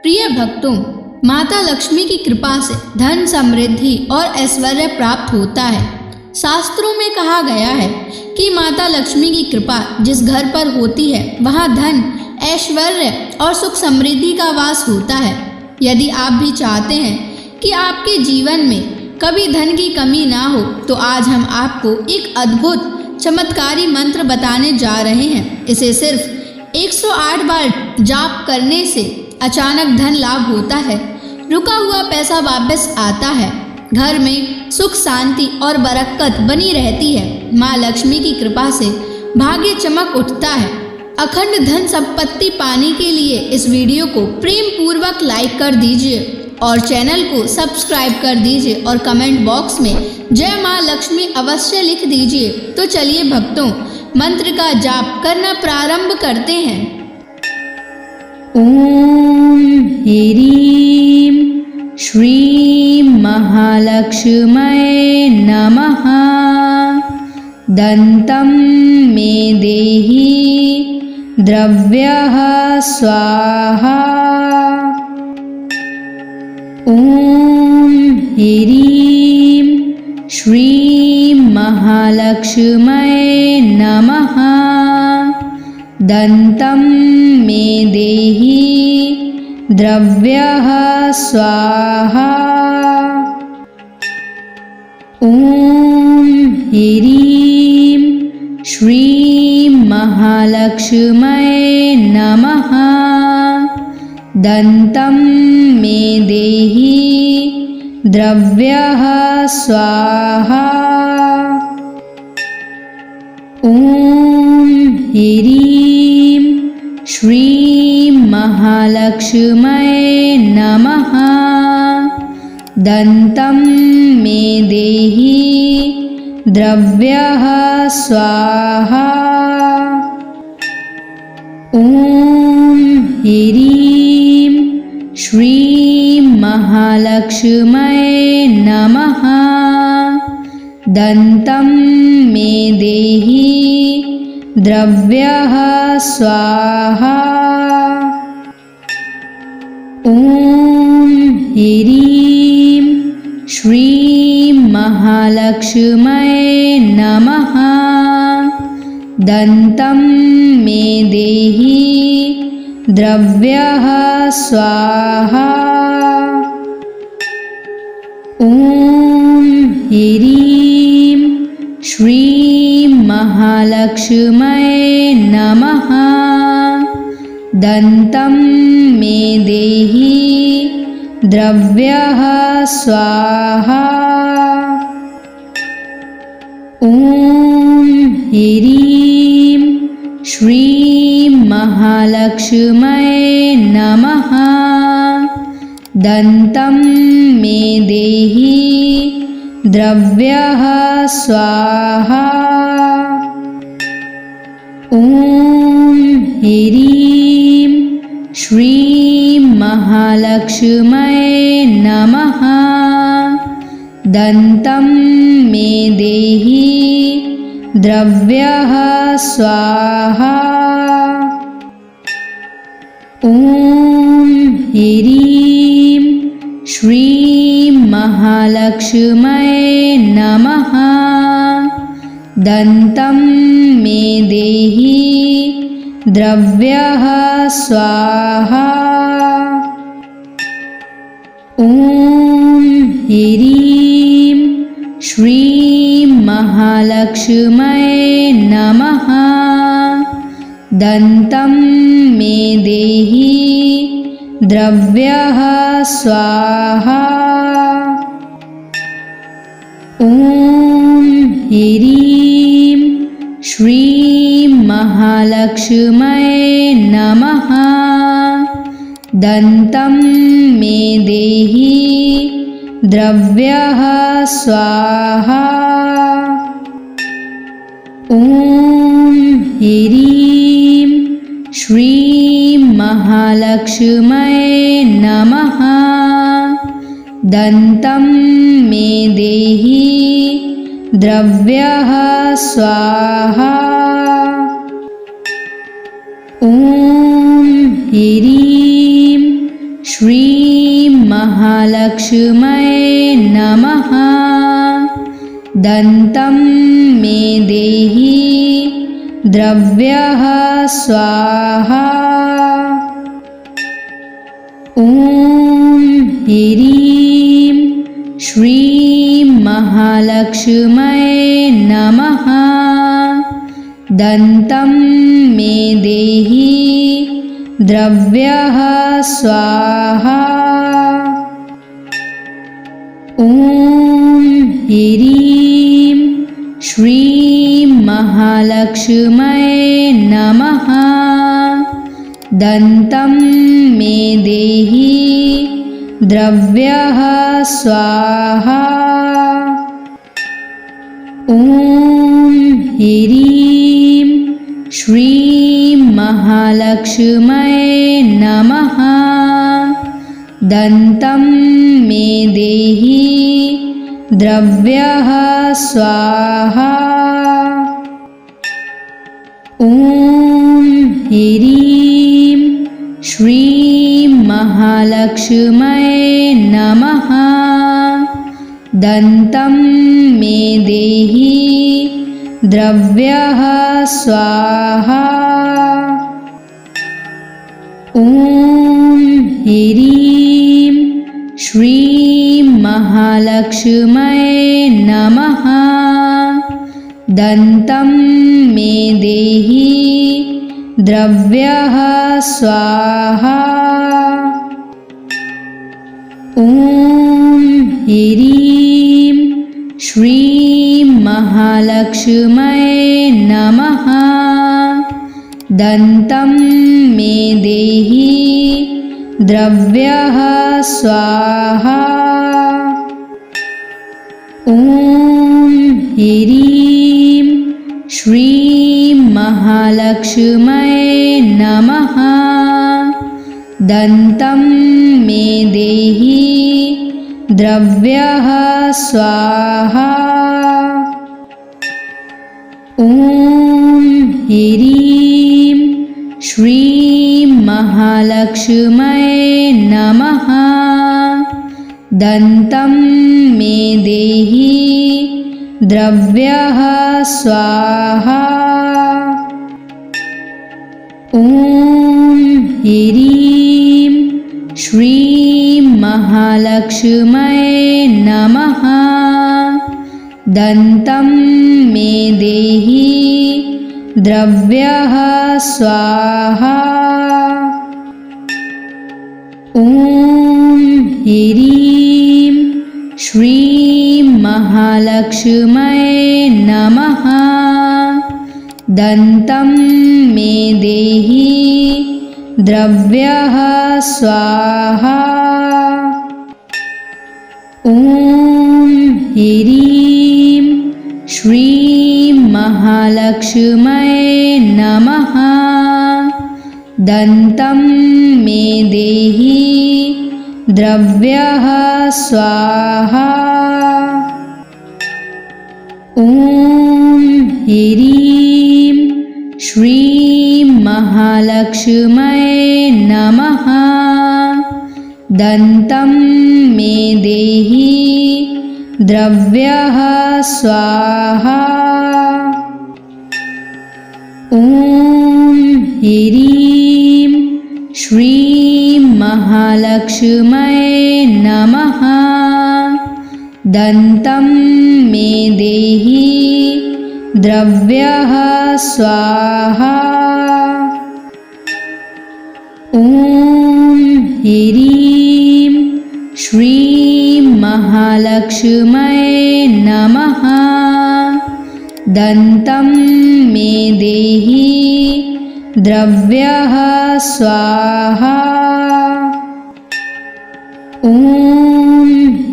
प्रिय भक्तों, माता लक्ष्मी की कृपा से धन, समृद्धि और ऐश्वर्य प्राप्त होता है। शास्त्रों में कहा गया है कि माता लक्ष्मी की कृपा जिस घर पर होती है वहाँ धन, ऐश्वर्य और सुख समृद्धि का वास होता है। यदि आप भी चाहते हैं कि आपके जीवन में कभी धन की कमी ना हो तो आज हम आपको एक अद्भुत चमत्कारी मंत्र बताने जा रहे हैं। इसे सिर्फ 108 बार जाप करने से अचानक धन लाभ होता है, रुका हुआ पैसा वापस आता है, घर में सुख, शांति और बरकत बनी रहती है। माँ लक्ष्मी की कृपा से भाग्य चमक उठता है। अखंड धन संपत्ति पाने के लिए इस वीडियो को प्रेम पूर्वक लाइक कर दीजिए और चैनल को सब्सक्राइब कर दीजिए और कमेंट बॉक्स में जय माँ लक्ष्मी अवश्य लिख दीजिए। तो चलिए भक्तों, मंत्र का जाप करना प्रारंभ करते हैं। ओम ह्रीं श्रीं महालक्ष्म्यै नमः। दन्तं मे देहि द्रव्यः स्वाहा। ओम ह्रीं श्रीं महालक्ष्म्यै नमः। दन्तं मे देहि द्रव्यः स्वाहा। ओम ह्रीं श्रीं महालक्ष्म्यै नमः। दन्तं मे देहि द्रव्यः स्वाहा। ओम ह्रीं श्रीं महालक्ष्म्यै नमः। दन्तं मे देहि द्रव्यः स्वाहा। ओम ह्रीं श्रीं महालक्ष्म्यै नमः। दन्तं मे देहि द्रव्यः स्वाहा। ओम ह्रीं श्रीं महालक्ष्म्यै नमः। दन्तं मे देहि द्रव्यः स्वाहा। ओम ह्रीं श्रीं महालक्ष्म्यै नमः। दन्तं मे देहि द्रव्यः स्वाहा। ओम ह्रीं श्रीं महालक्ष्म्यै नमः। दन्तं मे देहि द्रव्यः स्वाहा। ओम ह्रीं श्रीं महालक्ष्म्यै नमः। दन्तं मे देहि द्रव्यः स्वाहा। ओम ह्रीं श्रीं महालक्ष्म्यै नमः। दन्तं मे देहि द्रव्यः स्वाहा। ओम ह्रीं श्रीं महालक्ष्म्यै नमः। दन्तं मे देहि द्रव्यः स्वाहा। ओम ह्रीं श्रीं महालक्ष्म्यै नमः। दन्तं मे देहि द्रव्यः स्वाहा। ओम ह्रीं श्रीं महालक्ष्म्यै नमः। दन्तं मे देहि द्रव्यः स्वाहा। ओम ह्रीं महालक्ष्म्यै नमः। दन्तं मे देहि द्रव्यः स्वाहा। ॐ ह्रीं श्रीं महालक्ष्म्यै नमः। दन्तं मे देहि द्रव्यः स्वाहा। ॐ ह्रीं श्रीं महालक्ष्म्यै नमः। दन्तं मे देहि द्रव्यः स्वाहा। ॐ ह्रीं श्रीं महालक्ष्म्यै नमः। दन्तं मे देहि द्रव्यः स्वाहा। ॐ ह्रीं श्रीं महालक्ष्म्यै नमः। दन्तं मे देहि द्रव्यः स्वाहा। ॐ ह्रीं श्रीं महालक्ष्म्यै नमः। दन्तं मे देहि द्रव्यः स्वाहा। ॐ ह्रीं श्रीं महालक्ष्म्यै नमः। दन्तं मे देहि द्रव्यः स्वाहा। ॐ ह्रीं श्रीं महालक्ष्म्यै नमः। दन्तं मे देहि द्रव्यः स्वाहा। ॐ ह्रीं श्रीं महालक्ष्म्यै नमः। दन्तं मे देहि द्रव्यः स्वाहा। ॐ ह्रीं श्रीं महालक्ष्म्यै नमः। दन्तं मे देहि द्रव्यः स्वाहा। ॐ ह्रीं श्रीं महालक्ष्म्यै नमः। दन्तं मे देहि द्रव्यः स्वाहा। ॐ ह्रीं श्रीं महालक्ष्म्यै नमः। दन्तं मे देहि द्रव्यः स्वाहा। ॐ ह्रीं श्रीं महालक्ष्म्यै नमः। दन्तं मे देहि द्रव्यः स्वाहा। ॐ ह्रीं श्रीं महालक्ष्म्यै नमः। दन्तं मे देहि द्रव्यः स्वाहा। ॐ ह्रीं श्रीं महालक्ष्म्यै नमः। दन्तं मे देहि द्रव्यः स्वाहा। ॐ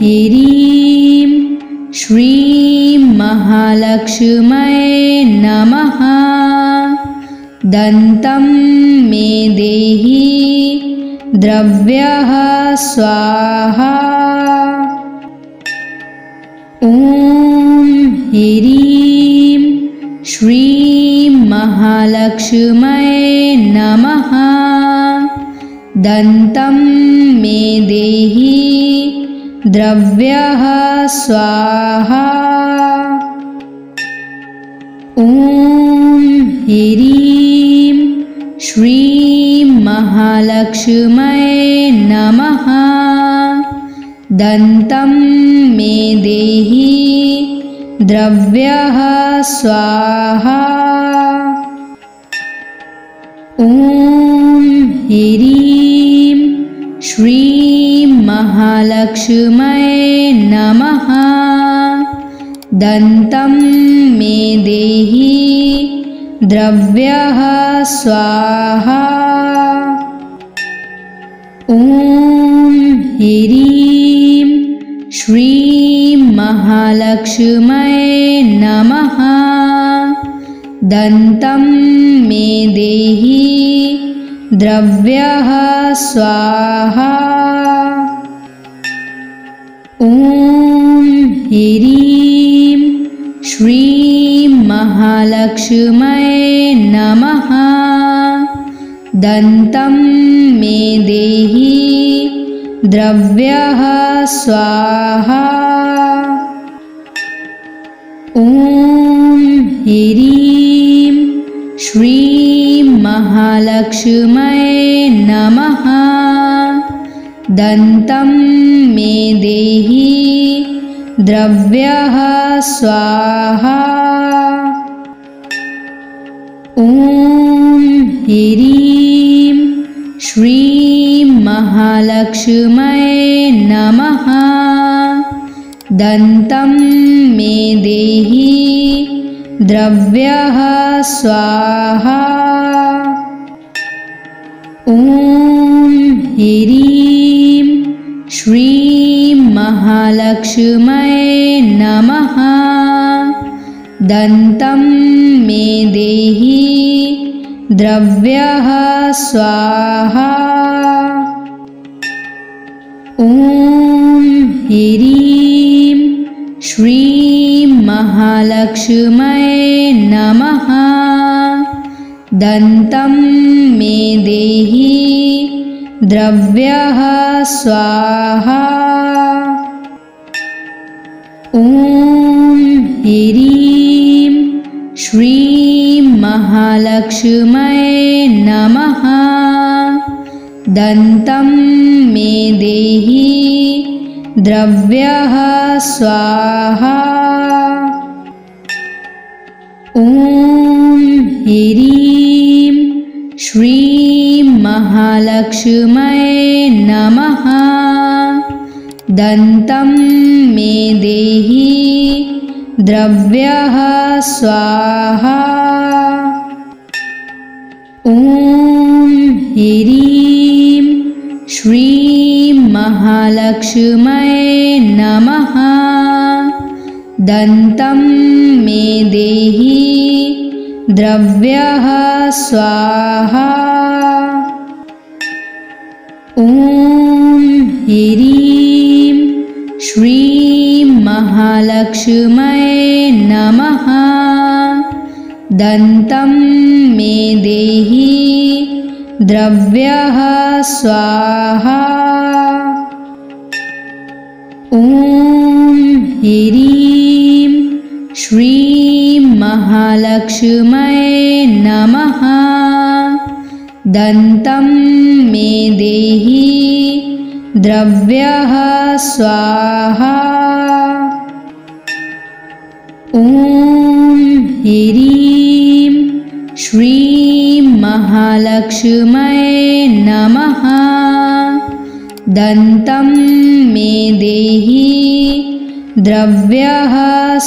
ह्रीं श्रीं महालक्ष्म्यै नमः। दन्तं मे देहि द्रव्यः स्वाहा। ॐ ह्रीं श्रीं महालक्ष्म्यै नमः। दन्तं मे देहि द्रव्यः स्वाहा। ॐ ह्रीं श्रीं महालक्ष्म्यै नमः। दन्तं मे देहि द्रव्यः स्वाहा। ॐ ह्रीं श्रीं महालक्ष्म्यै नमः। दन्तं मे देहि द्रव्यः स्वाहा। ॐ ह्रीं श्रीं महालक्ष्म्यै नमः। दन्तं मे देहि द्रव्यः स्वाहा। ॐ ह्रीं श्रीं महालक्ष्म्यै नमः। दन्तं मे देहि द्रव्यः स्वाहा। ॐ ह्रीं श्रीं महालक्ष्म्यै नमः। दन्तं मे देहि द्रव्यः स्वाहा। ॐ ह्रीं श्रीं महालक्ष्म्यै नमः। दन्तं मे देहि द्रव्यः स्वाहा। ॐ ह्रीं श्रीं महालक्ष्म्यै नमः। दन्तं मे देहि द्रव्यः स्वाहा। ॐ ह्रीं श्रीं महालक्ष्म्यै नमः। दन्तं मे देहि द्रव्यः स्वाहा। ॐ ह्रीं श्रीं महालक्ष्म्यै नमः। दन्तं मे देहि द्रव्यः स्वाहा। ॐ ह्रीं श्रीं महालक्ष्म्यै नमः। दन्तं मे देहि द्रव्यः स्वाहा। ॐ ह्रीं श्रीं महालक्ष्म्यै नमः। दन्तं मे देहि द्रव्यः स्वाहा। ॐ ह्रीं श्रीं महालक्ष्म्यै नमः। दन्तं मे देहि द्रव्यः स्वाहा। ॐ ह्रीं श्रीं महालक्ष्म्यै नमः। दन्तं मे देहि द्रव्यः स्वाहा। ॐ ह्रीं श्रीं महालक्ष्म्यै नमः। दन्तं मे देहि द्रव्यः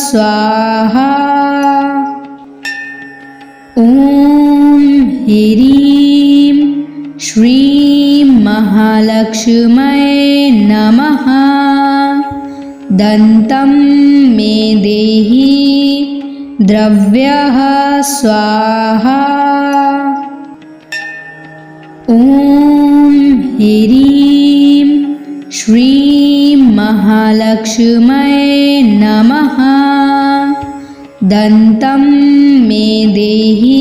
स्वाहा। ॐ ह्रीं श्रीं महालक्ष्म्यै नमः। दन्तं मे देहि द्रव्यः स्वाहा। ॐ ह्रीं श्रीं महालक्ष्म्यै नमः। दन्तं मे देहि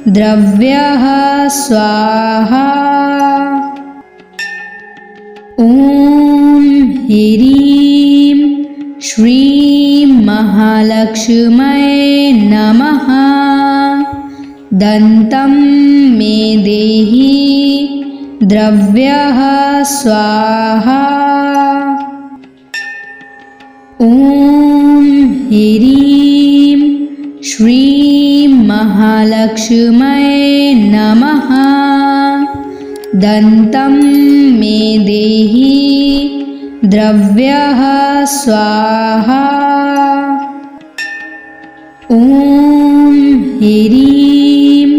द्रव्यः स्वाहा। ॐ ह्रीं श्रीं महालक्ष्म्यै नमः। दन्तं मे देहि द्रव्यः स्वाहा। ॐ ह्रीं श्रीं महालक्ष्म्यै नमः। दन्तं मे देहि द्रव्यः स्वाहा। ॐ ह्रीं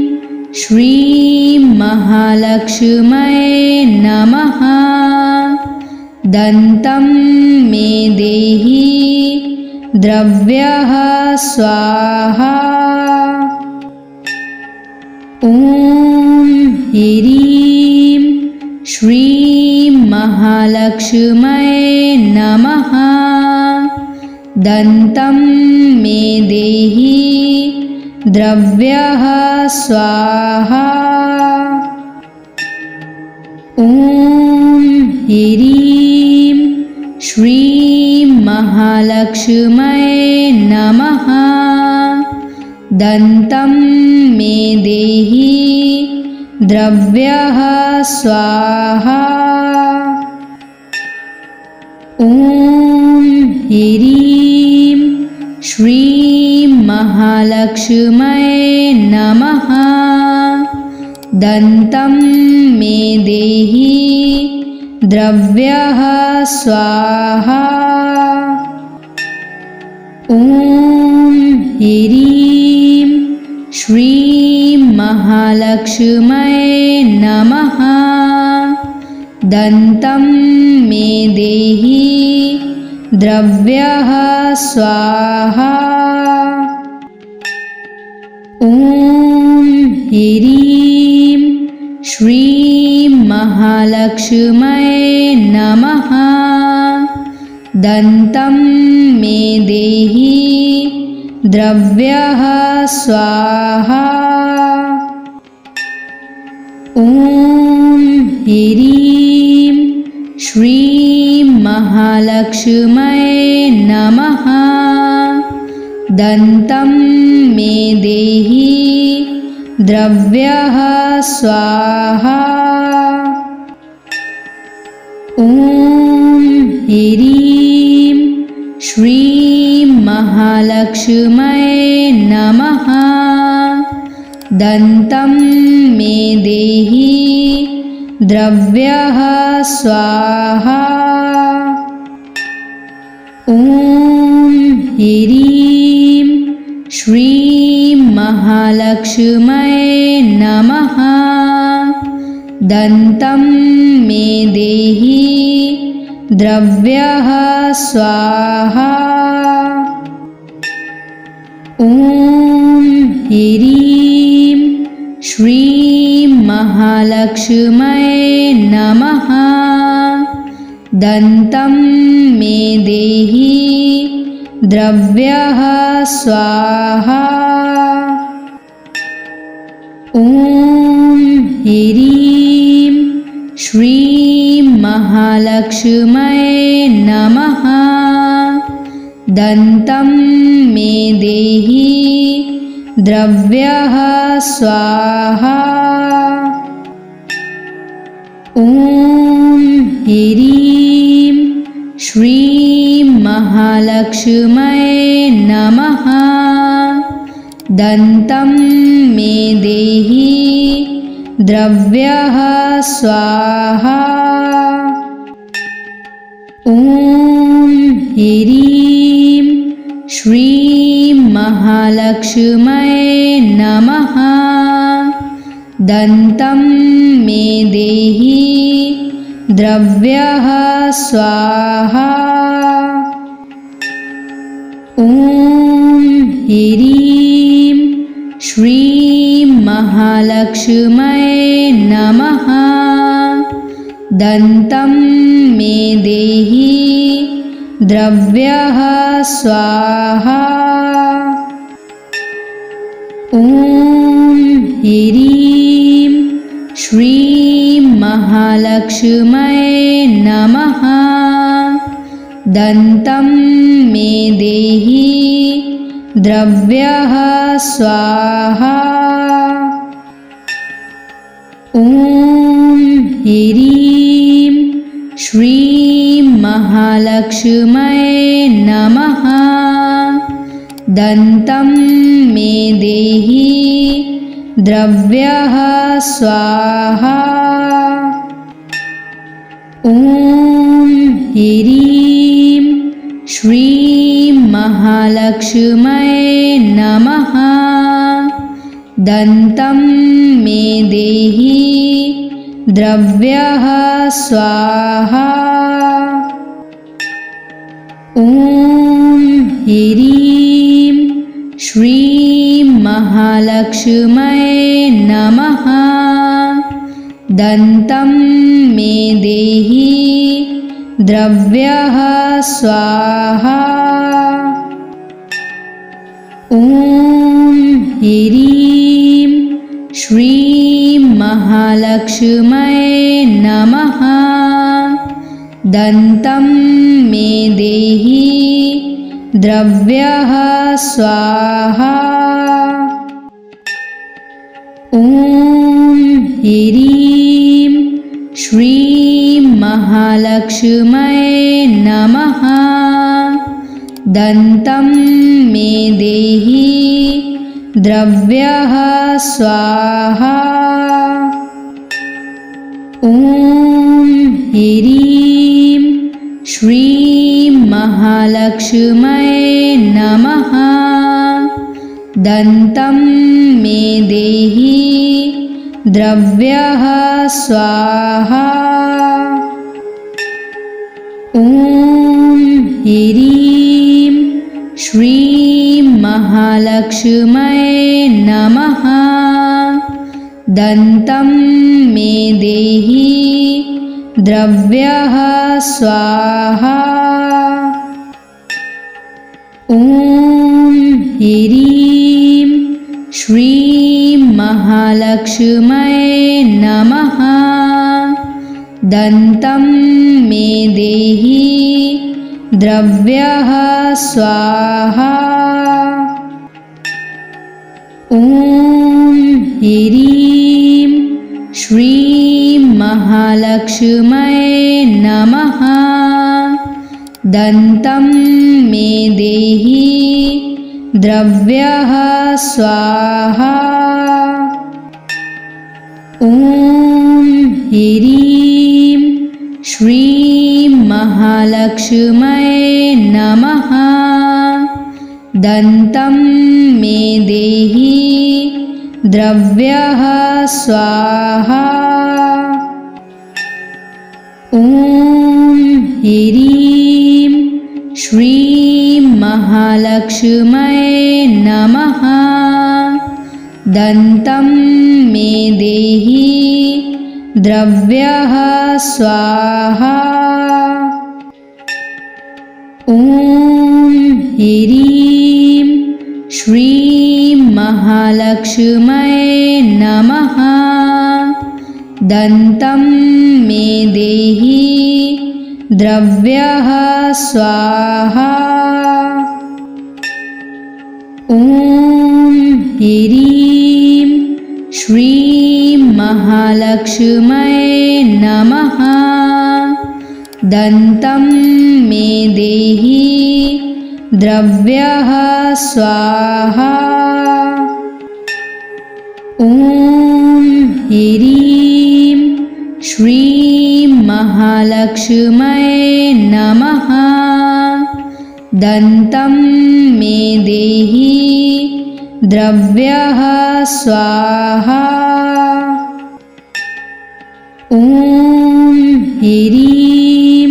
श्रीं महालक्ष्म्यै नमः। दन्तं मे देहि द्रव्यः स्वाहा। ॐ ह्रीं श्रीं महालक्ष्म्यै नमः। दन्तं मे देहि द्रव्यः स्वाहा। ॐ ह्रीं श्रीं महालक्ष्म्यै नमः। दन्तं मे देहि द्रव्यः स्वाहा। ॐ ह्रीं श्रीं महालक्ष्म्यै नमः। दन्तं मे देहि द्रव्यः स्वाहा। ॐ ह्रीं श्रीं महालक्ष्म्यै नमः। दन्तं मे देहि द्रव्यः स्वाहा। ॐ ह्रीं श्रीं महालक्ष्म्यै नमः। दन्तं मे देहि द्रव्यः स्वाहा। ॐ ह्रीं श्रीं महालक्ष्म्यै नमः। दन्तं मे देहि द्रव्यः स्वाहा। ॐ ह्रीं श्रीं महालक्ष्म्यै नमः। दन्तं मे देहि द्रव्यः स्वाहा। ॐ ह्रीं श्रीं महालक्ष्म्यै नमः। दन्तं मे देहि द्रव्यः स्वाहा। ॐ ह्रीं श्रीं महालक्ष्म्यै नमः। दन्तं मे देहि द्रव्यः स्वाहा। ॐ ह्रीं श्रीं महालक्ष्म्यै नमः। दन्तं मे देहि द्रव्यः स्वाहा। ॐ ह्रीं श्रीं महालक्ष्म्यै नमः। दन्तं मे देहि द्रव्यः स्वाहा। ॐ ह्रीं श्रीं महालक्ष्म्यै नमः। दन्तं मे देहि द्रव्यः स्वाहा। ॐ ह्रीं श्रीं महालक्ष्म्यै नमः। दन्तं मे देहि द्रव्यः स्वाहा। ॐ ह्रीं श्रीं महालक्ष्म्यै नमः। दन्तं मे देहि द्रव्यः स्वाहा। ॐ ह्रीं श्रीं महालक्ष्म्यै नमः। दन्तं मे देहि द्रव्यः स्वाहा। ॐ ह्रीं श्रीं महालक्ष्म्यै नमः। दन्तं मे देहि द्रव्यः स्वाहा। ॐ ह्रीं श्रीं महालक्ष्म्यै नमः। दन्तं मे देहि द्रव्यः स्वाहा। ॐ ह्रीं श्रीं महालक्ष्म्यै नमः। दन्तं मे देहि द्रव्यः स्वाहा। ॐ ह्रीं श्रीं महालक्ष्म्यै नमः। दन्तं मे देहि द्रव्यः स्वाहा। ॐ ह्रीं श्रीं महालक्ष्म्यै नमः। दन्तं मे देहि द्रव्यः स्वाहा। ॐ ह्रीं श्रीं महालक्ष्म्यै नमः। दन्तं मे देहि द्रव्यः स्वाहा। ॐ ह्रीं श्रीं महालक्ष्म्यै नमः। दन्तं मे देहि द्रव्यः स्वाहा। ॐ ह्रीं श्रीं महालक्ष्म्यै नमः। दन्तं मे देहि द्रव्यः स्वाहा। ॐ ह्रीं श्रीं महालक्ष्म्यै नमः। दन्तं मे देहि द्रव्यः स्वाहा। ॐ ह्रीं श्रीं महालक्ष्म्यै नमः। दन्तं मे देहि द्रव्यः स्वाहा। ॐ ह्रीं श्रीं महालक्ष्म्यै नमः। दन्तं मे देहि द्रव्यः स्वाहा। ॐ ह्रीं श्रीं महालक्ष्म्यै नमः। दन्तं मे देहि द्रव्यः स्वाहा। ॐ ह्रीं श्रीं महालक्ष्म्यै नमः। दन्तं मे देहि द्रव्यः स्वाहा। ॐ ह्रीं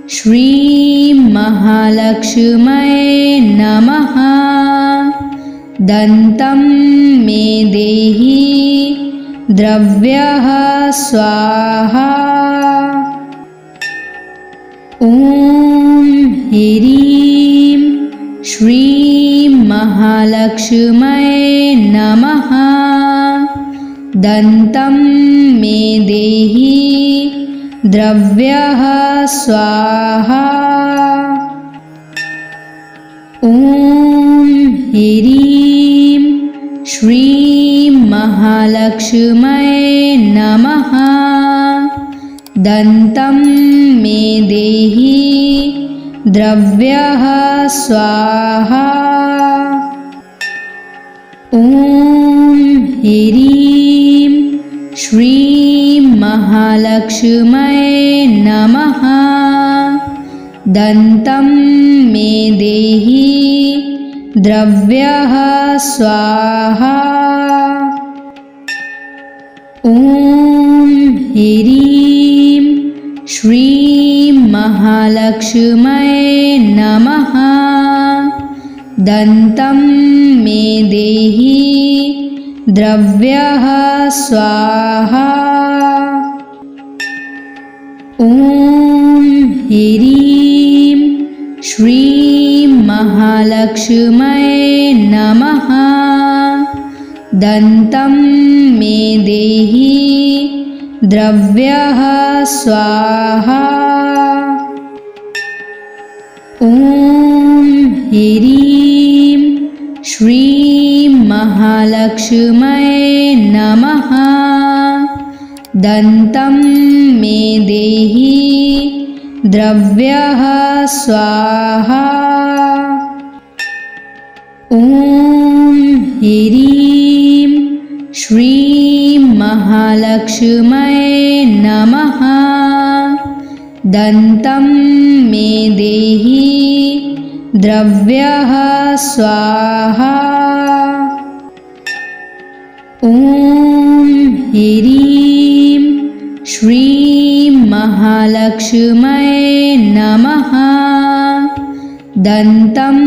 श्रीं महालक्ष्म्यै नमः। दन्तं मे देहि द्रव्यः स्वाहा। ॐ ह्रीं श्रीं महालक्ष्म्यै नमः। दन्तं मे देहि द्रव्यः स्वाहा। ॐ ह्रीं श्रीं महालक्ष्म्यै नमः। दन्तं मे देहि द्रव्यः स्वाहा। ॐ ह्रीं श्रीं महालक्ष्म्यै नमः। दन्तं मे देहि द्रव्यः स्वाहा। ॐ ह्रीं श्रीं महालक्ष्म्यै नमः। दन्तं मे देहि द्रव्यः स्वाहा। ॐ ह्रीं श्रीं महालक्ष्म्यै नमः। दन्तं मे देहि द्रव्यः स्वाहा। ॐ ह्रीं श्रीं महालक्ष्म्यै नमः। दन्तं मे देहि द्रव्यः स्वाहा। ॐ ह्रीं श्रीं महालक्ष्म्यै नमः। दन्तं मे देहि द्रव्यः स्वाहा। ॐ ह्रीं श्रीं महालक्ष्म्यै नमः। दन्तं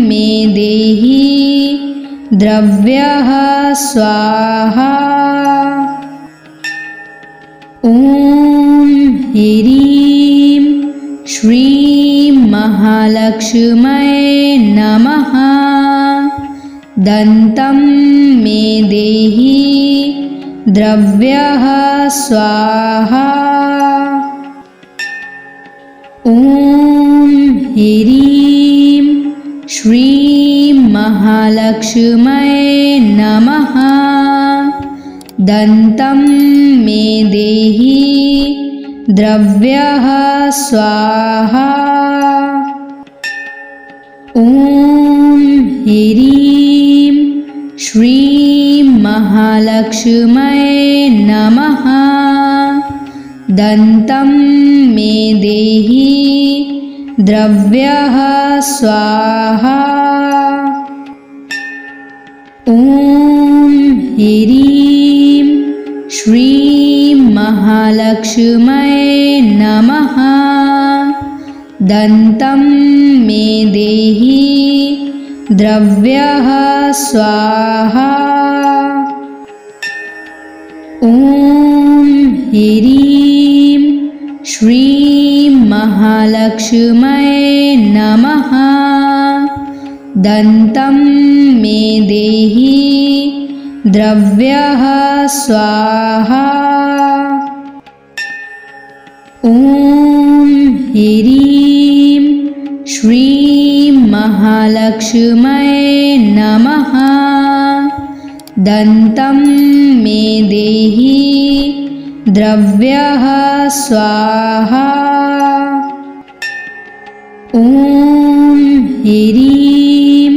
मे देहि द्रव्यः स्वाहा। ॐ ह्रीं श्रीं महालक्ष्म्यै नमः। दन्तं मे देहि द्रव्यः स्वाहा। ॐ ह्रीं श्रीं महालक्ष्म्यै नमः। दन्तं मे देहि द्रव्यः स्वाहा। ॐ ह्रीं श्रीं महालक्ष्म्यै नमः। दन्तं मे देहि द्रव्यः स्वाहा। ॐ ह्रीं श्रीं महालक्ष्म्यै नमः। दन्तं मे देहि द्रव्यः स्वाहा। ॐ ह्रीं श्रीं महालक्ष्म्यै नमः। दन्तं मे देहि द्रव्यः स्वाहा। ॐ ह्रीं श्रीं महालक्ष्म्यै नमः। दन्तं मे देहि द्रव्यः स्वाहा। ॐ ह्रीं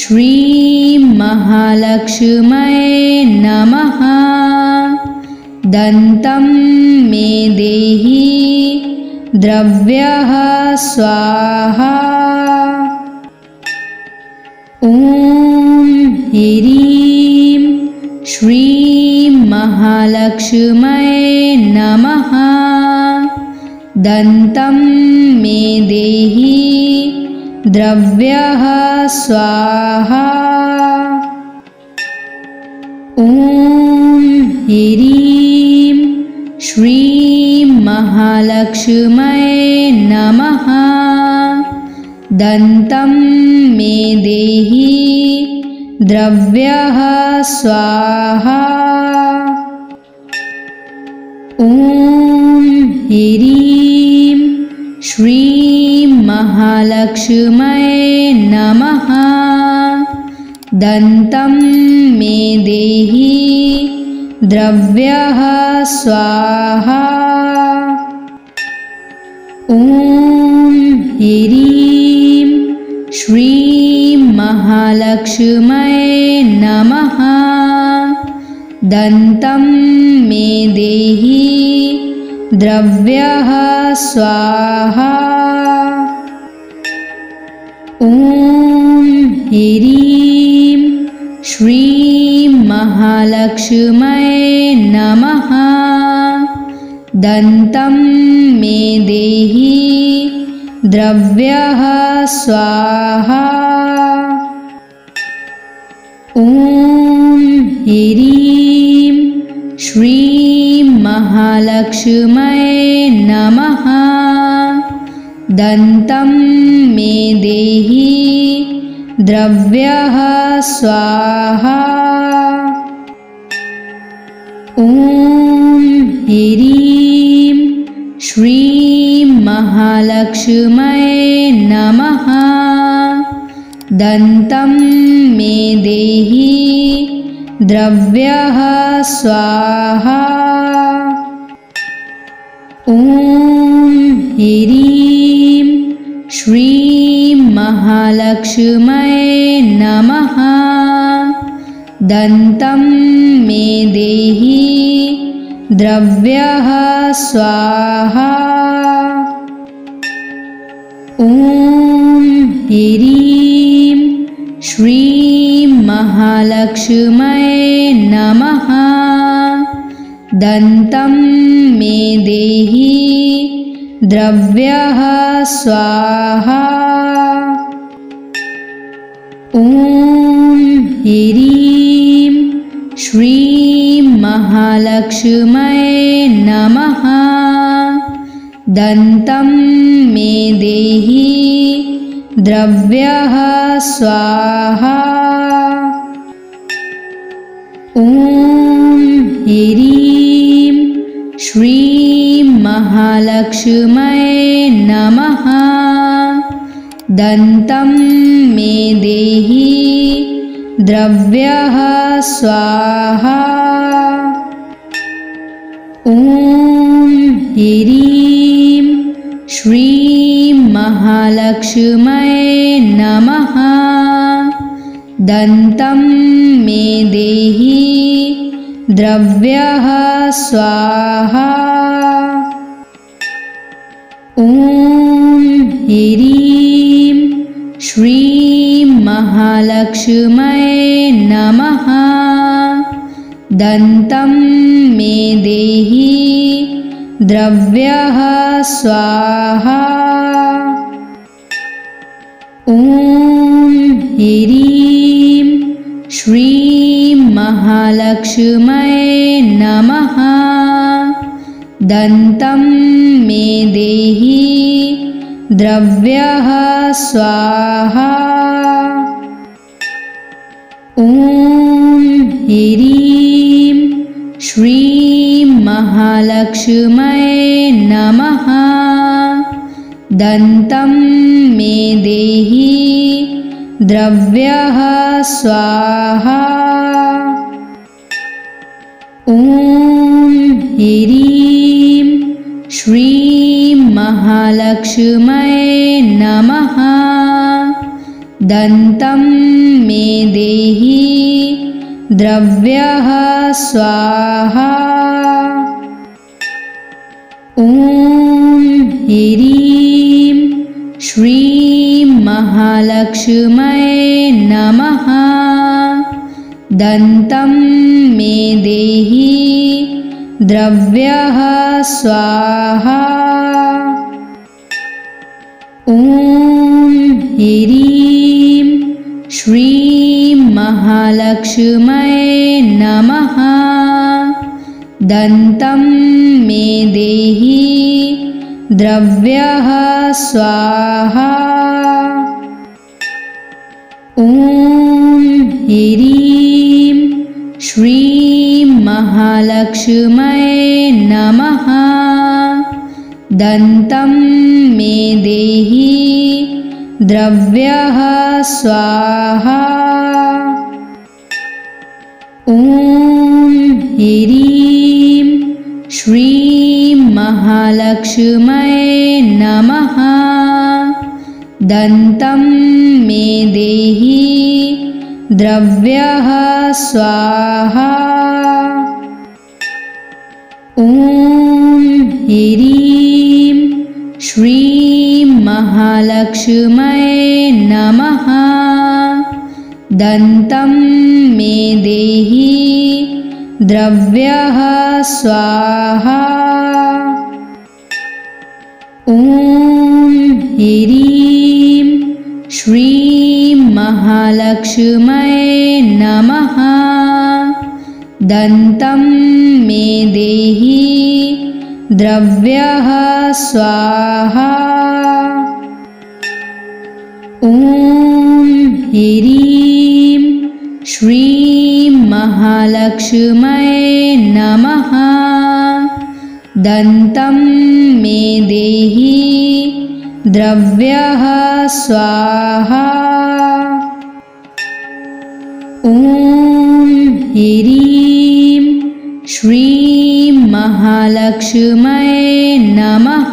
श्रीं महालक्ष्म्यै नमः। दन्तं मे देहि द्रव्यः स्वाहा। ॐ ह्रीं श्रीं महालक्ष्म्यै नमः। दन्तं मे देहि द्रव्यः स्वाहा। ॐ ह्रीं श्रीं महालक्ष्म्यै नमः। दन्तं मे देहि द्रव्यः स्वाहा। ॐ ह्रीं श्रीं महालक्ष्म्यै महालक्ष्म्यै नमः। दन्तं मे देहि द्रव्यः स्वाहा। ॐ ह्रीं श्रीं महालक्ष्म्यै नमः। दन्तं मे देहि द्रव्यः स्वाहा। ॐ ह्रीं श्रीं महालक्ष्म्यै नमः। दन्तं मे देहि द्रव्यः स्वाहा। ॐ ह्रीं श्रीं महालक्ष्म्यै नमः। दन्तं मे देहि द्रव्यः स्वाहा। ॐ ह्रीं श्रीं महालक्ष्म्यै नमः। दन्तं मे देहि द्रव्यः स्वाहा। ॐ ह्रीं श्रीं महालक्ष्म्यै नमः। दन्तं मे देहि द्रव्यः स्वाहा। ॐ ह्रीं श्रीं महालक्ष्म्यै नमः। दन्तं मे देहि द्रव्यः स्वाहा। ॐ ह्रीं श्रीं महालक्ष्म्यै नमः। दन्तं मे देहि द्रव्यः स्वाहा। ॐ ह्रीं श्रीं महालक्ष्म्यै नमः। दन्तं मे देहि द्रव्यः स्वाहा। ॐ ह्रीं श्रीं महालक्ष्म्यै नमः। दन्तं मे देहि द्रव्यः स्वाहा। ॐ ह्रीं श्रीं महालक्ष्म्यै नमः। दन्तं मे देहि द्रव्यः स्वाहा। ॐ ह्रीं श्रीं महालक्ष्म्यै नमः। दन्तं मे देहि द्रव्यः स्वाहा। ॐ ह्रीं श्रीं महालक्ष्म्यै नमः। दन्तं मे देहि द्रव्यः स्वाहा। ॐ ह्रीं श्रीं महालक्ष्म्यै नमः। दन्तं मे देहि द्रव्यः स्वाहा। ॐ ह्रीं श्रीं महालक्ष्म्यै नमः। दन्तं मे देहि द्रव्यः स्वाहा। ॐ ह्रीं श्रीं महालक्ष्म्यै नमः। दन्तं मे देहि द्रव्यः स्वाहा। ॐ ह्रीं श्रीं महालक्ष्म्यै नमः। दन्तं मे देहि द्रव्यः स्वाहा। ॐ ह्रीं श्रीं महालक्ष्म्यै नमः। दन्तं मे देहि द्रव्यः स्वाहा। ॐ ह्रीं श्रीं महालक्ष्म्यै नमः। दन्तं मे देहि द्रव्यः स्वाहा। ॐ ह्रीं श्रीं महालक्ष्म्यै नमः। दन्तं मे देहि द्रव्यः स्वाहा। ॐ ह्रीं श्रीं महालक्ष्म्यै नमः। दन्तं मे देहि द्रव्यः स्वाहा। ॐ ह्रीं श्रीं महालक्ष्म्यै नमः।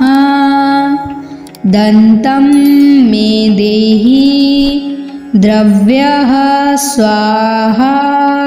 दन्तं मे देहि द्रव्यः स्वाहा।